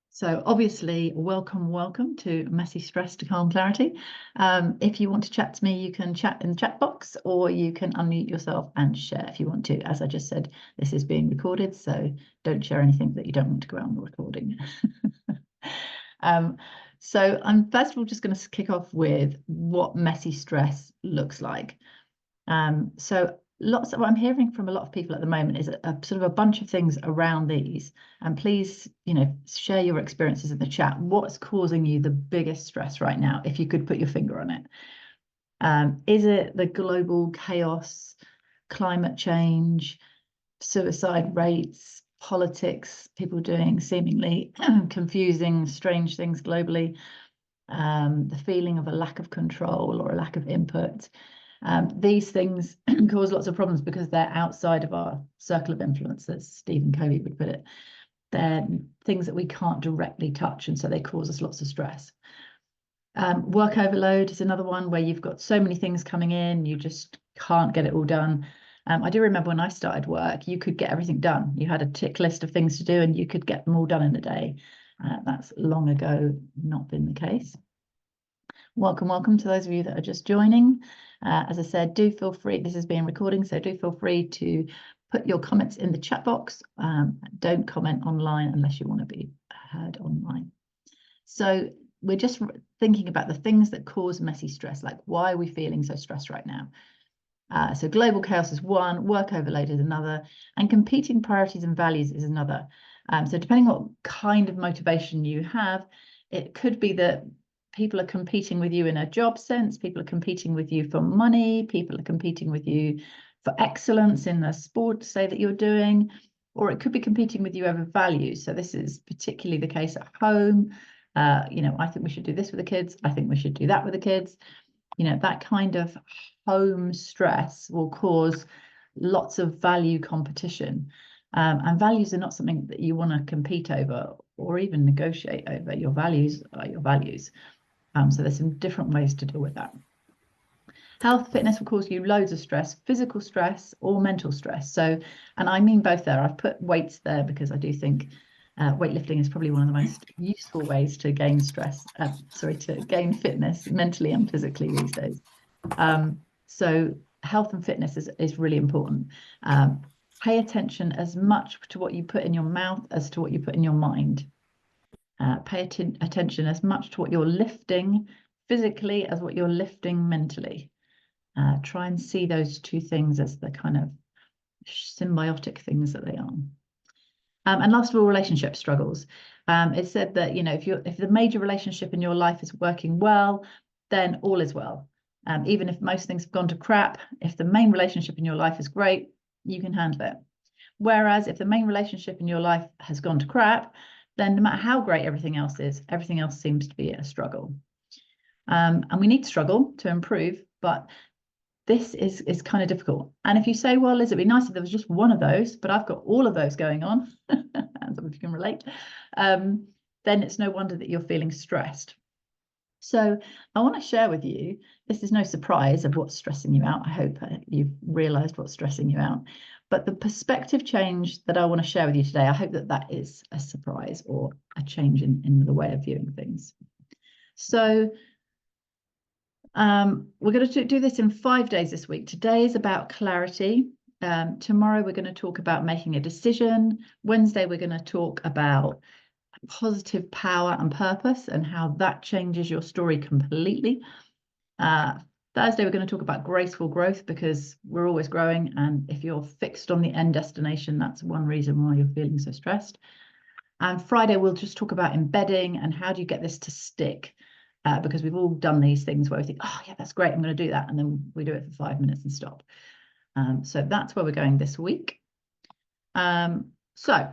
So obviously, welcome to Messy Stress to Calm Clarity. If you want to chat to me, you can chat in the chat box, or you can unmute yourself and share if you want to. As I just said, this is being recorded, so don't share anything that you don't want to go out on the recording. So I'm first of all just going to kick off with what messy stress looks like. So lots of what I'm hearing from a lot of people at the moment is a sort of a bunch of things around these. And please, share your experiences in the chat. What's causing you the biggest stress right now, if you could put your finger on it? Is it the global chaos, climate change, suicide rates, politics, people doing seemingly confusing, strange things globally, the feeling of a lack of control or a lack of input? These things cause lots of problems because they're outside of our circle of influence, as Stephen Covey would put it. They're things that we can't directly touch, and so they cause us lots of stress. Work overload is another one where you've got so many things coming in, you just can't get it all done. I do remember when I started work, you could get everything done. You had a tick list of things to do and you could get them all done in a day. That's long ago not been the case. Welcome to those of you that are just joining. As I said, do feel free, this is being recorded, so do feel free to put your comments in the chat box. Don't comment online unless you want to be heard online. So we're just thinking about the things that cause messy stress, like why are we feeling so stressed right now? So global chaos is one, work overload is another, and competing priorities and values is another. So depending on what kind of motivation you have, it could be that people are competing with you in a job sense, people are competing with you for money, people are competing with you for excellence in the sport, say, that you're doing, or it could be competing with you over values. So this is particularly the case at home. I think we should do this with the kids. I think we should do that with the kids. That kind of home stress will cause lots of value competition. And values are not something that you want to compete over or even negotiate over. Your values are your values. So there's some different ways to deal with that. Health, fitness will cause you loads of stress, physical stress or mental stress. So, and I mean both there. I've put weights there because I do think weightlifting is probably one of the most useful ways to gain to gain fitness mentally and physically these days. So health and fitness is really important. Pay attention as much to what you put in your mouth as to what you put in your mind. Pay attention as much to what you're lifting physically as what you're lifting mentally. Try and see those two things as the kind of symbiotic things that they are. And last of all, relationship struggles. It's said that if the major relationship in your life is working well, then all is well. Even if most things have gone to crap, if the main relationship in your life is great, you can handle it. Whereas if the main relationship in your life has gone to crap, then no matter how great everything else is, everything else seems to be a struggle. And we need to struggle to improve, but this is kind of difficult. And if you say, well, Liz, it'd be nice if there was just one of those, but I've got all of those going on, and some of you can relate, then it's no wonder that you're feeling stressed. So I want to share with you, this is no surprise of what's stressing you out. I hope you've realized what's stressing you out. But the perspective change that I want to share with you today, I hope that is a surprise or a change in the way of viewing things. So we're going to do this in 5 days this week. Today is about clarity. Tomorrow we're going to talk about making a decision. Wednesday we're going to talk about positive power and purpose and how that changes your story completely. Thursday we're going to talk about graceful growth, because we're always growing, and if you're fixed on the end destination, that's one reason why you're feeling so stressed. And Friday we'll just talk about embedding and how do you get this to stick, because we've all done these things where we think, oh yeah, that's great, I'm going to do that, and then we do it for 5 minutes and stop. So that's where we're going this week. So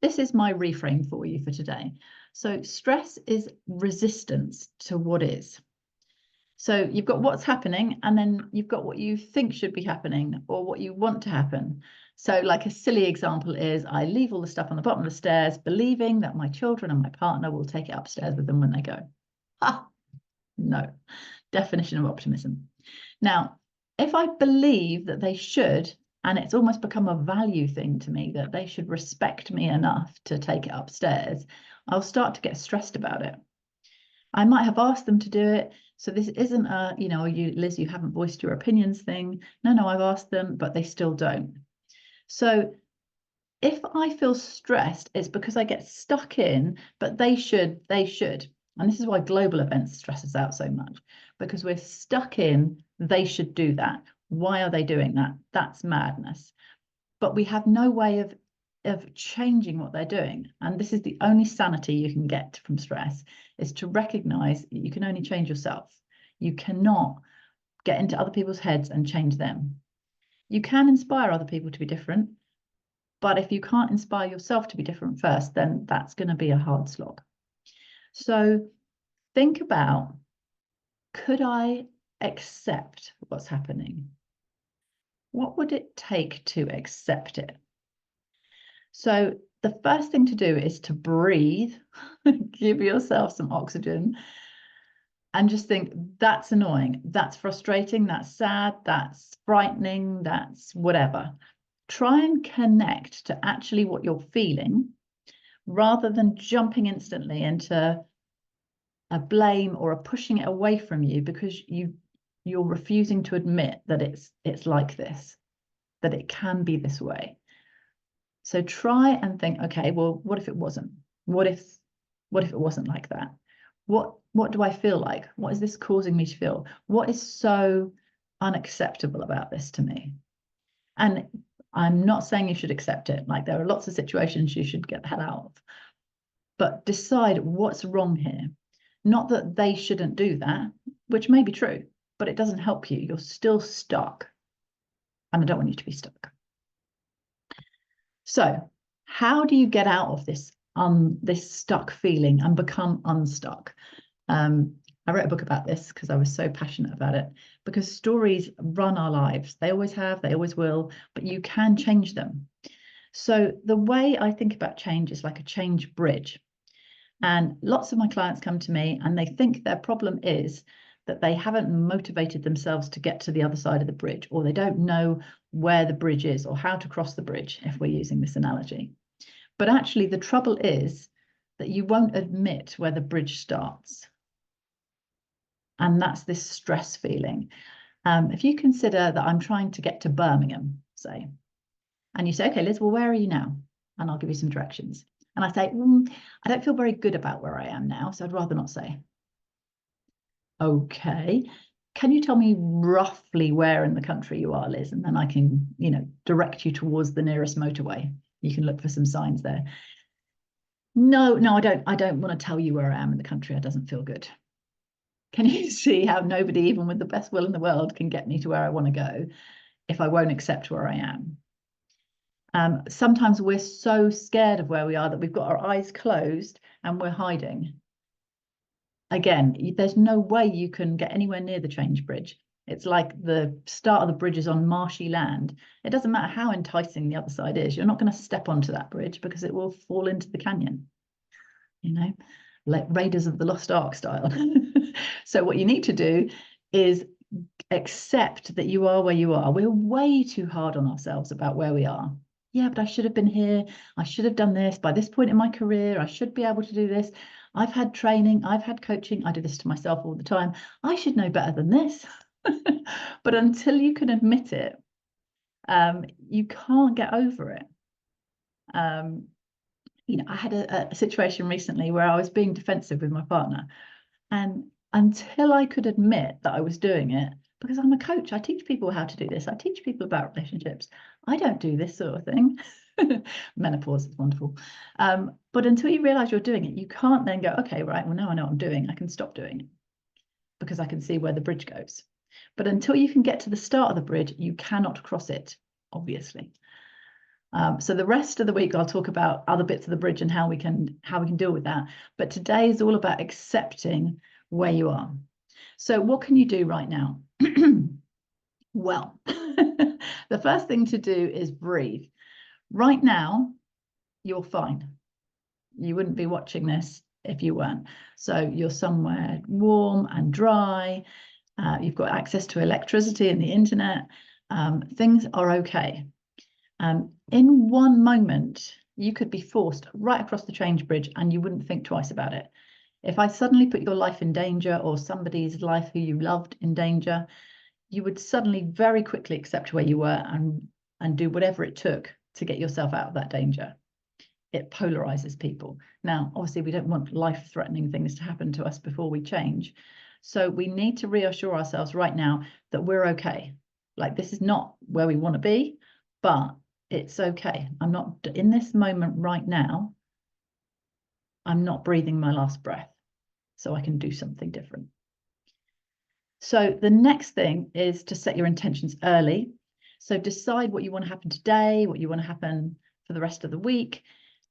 this is my reframe for you for today. So stress is resistance to what is. So you've got what's happening, and then you've got what you think should be happening or what you want to happen. So like a silly example is, I leave all the stuff on the bottom of the stairs, believing that my children and my partner will take it upstairs with them when they go. No, definition of optimism. Now, if I believe that they should, and it's almost become a value thing to me that they should respect me enough to take it upstairs, I'll start to get stressed about it. I might have asked them to do it. So this isn't a, Liz, you haven't voiced your opinions thing. No, I've asked them, but they still don't. So if I feel stressed, it's because I get stuck in, but they should. And this is why global events stress us out so much, because we're stuck in, they should do that. Why are they doing that? That's madness. But we have no way of changing what they're doing. And this is the only sanity you can get from stress, is to recognize you can only change yourself. You cannot get into other people's heads and change them. You can inspire other people to be different, but if you can't inspire yourself to be different first, then that's going to be a hard slog. So think about, could I accept what's happening? What would it take to accept it? So the first thing to do is to breathe, give yourself some oxygen, and just think, that's annoying, that's frustrating, that's sad, that's frightening, that's whatever. Try and connect to actually what you're feeling, rather than jumping instantly into a blame or a pushing it away from you because you're refusing to admit that it's like this, that it can be this way. So try and think, okay, well, what if it wasn't? What if it wasn't like that? What do I feel like? What is this causing me to feel? What is so unacceptable about this to me? And I'm not saying you should accept it. Like, there are lots of situations you should get the hell out of. But decide what's wrong here. Not that they shouldn't do that, which may be true, but it doesn't help you. You're still stuck. And I don't want you to be stuck. So how do you get out of this stuck feeling and become unstuck? I wrote a book about this because I was so passionate about it, because stories run our lives. They always have, they always will, but you can change them. So the way I think about change is like a change bridge. And lots of my clients come to me and they think their problem is that they haven't motivated themselves to get to the other side of the bridge, or they don't know where the bridge is or how to cross the bridge, if we're using this analogy. But actually, the trouble is that you won't admit where the bridge starts. And that's this stress feeling. If you consider that I'm trying to get to Birmingham, say, and you say, okay, Liz, well, where are you now? And I'll give you some directions. And I say, I don't feel very good about where I am now, so I'd rather not say. Okay, can you tell me roughly where in the country you are, Liz? And then I can, direct you towards the nearest motorway. You can look for some signs there. No, I don't want to tell you where I am in the country. It doesn't feel good. Can you see how nobody, even with the best will in the world, can get me to where I want to go if I won't accept where I am? Sometimes we're so scared of where we are that we've got our eyes closed and we're hiding. Again, there's no way you can get anywhere near the change bridge. It's like the start of the bridge is on marshy land. It doesn't matter how enticing the other side is. You're not going to step onto that bridge because it will fall into the canyon, like Raiders of the Lost Ark style. So what you need to do is accept that you are where you are. We're way too hard on ourselves about where we are. Yeah, but I should have been here. I should have done this by this point in my career. I should be able to do this. I've had training. I've had coaching. I do this to myself all the time. I should know better than this. But until you can admit it, you can't get over it. I had a situation recently where I was being defensive with my partner. And until I could admit that I was doing it, because I'm a coach, I teach people how to do this. I teach people about relationships. I don't do this sort of thing. Menopause is wonderful. But until you realize you're doing it, you can't then go, okay, right, well, now I know what I'm doing. I can stop doing it because I can see where the bridge goes. But until you can get to the start of the bridge, you cannot cross it, obviously. So the rest of the week, I'll talk about other bits of the bridge and how we can deal with that. But today is all about accepting where you are. So what can you do right now? Well, the first thing to do is breathe. Right now, you're fine. You wouldn't be watching this if you weren't. So you're somewhere warm and dry. You've got access to electricity and the internet. Things are okay. In one moment, you could be forced right across the change bridge and you wouldn't think twice about it. If I suddenly put your life in danger or somebody's life who you loved in danger, you would suddenly very quickly accept where you were and do whatever it took to get yourself out of that danger. It polarizes people. Now, obviously, we don't want life-threatening things to happen to us before we change. So we need to reassure ourselves right now that we're okay. Like, this is not where we want to be, but it's okay. I'm not in this moment right now. I'm not breathing my last breath, so I can do something different. So the next thing is to set your intentions early. So decide what you want to happen today, what you want to happen for the rest of the week,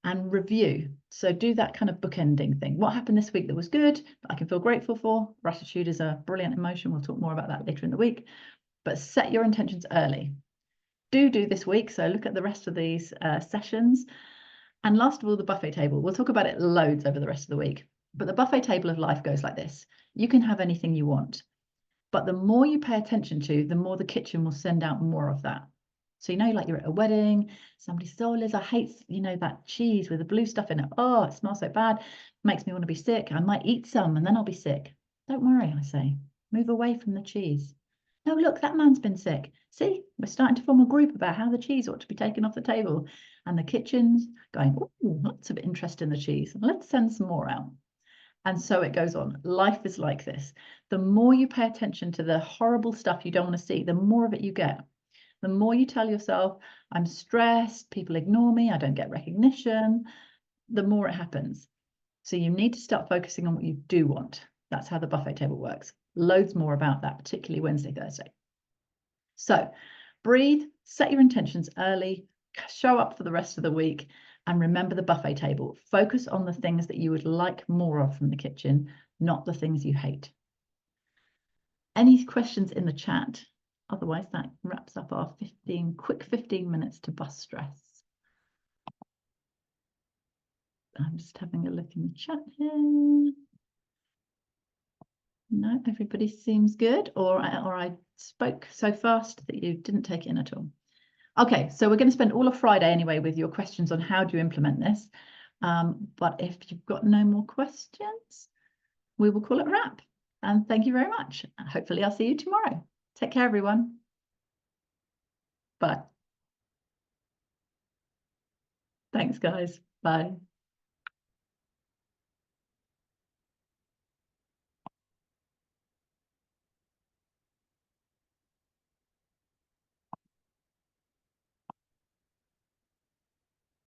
and review. So do that kind of bookending thing. What happened this week that was good, that I can feel grateful for? Gratitude is a brilliant emotion. We'll talk more about that later in the week. But set your intentions early. Do this week. So look at the rest of these sessions. And last of all, the buffet table. We'll talk about it loads over the rest of the week. But the buffet table of life goes like this. You can have anything you want. But the more you pay attention to, the more the kitchen will send out more of that. So, like you're at a wedding, somebody says, oh, Liz, I hate, that cheese with the blue stuff in it. Oh, it smells so bad. Makes me want to be sick. I might eat some and then I'll be sick. Don't worry, I say. Move away from the cheese. No, look, that man's been sick. See, we're starting to form a group about how the cheese ought to be taken off the table. And the kitchen's going, oh, lots of interest in the cheese. Let's send some more out. And so it goes on. Life is like this. The more you pay attention to the horrible stuff you don't want to see, the more of it you get. The more you tell yourself, I'm stressed, people ignore me, I don't get recognition, the more it happens. So you need to start focusing on what you do want. That's how the buffet table works. Loads more about that, particularly Wednesday, Thursday. So breathe, set your intentions early, show up for the rest of the week, and remember the buffet table. Focus on the things that you would like more of from the kitchen, not the things you hate. Any questions in the chat? Otherwise, that wraps up our quick 15 minutes to bust stress. I'm just having a look in the chat here. No, everybody seems good, or I spoke so fast that you didn't take it in at all. Okay, so we're going to spend all of Friday anyway with your questions on how do you implement this. But if you've got no more questions, we will call it a wrap. And thank you very much. Hopefully I'll see you tomorrow. Take care, everyone. Bye. Thanks, guys. Bye.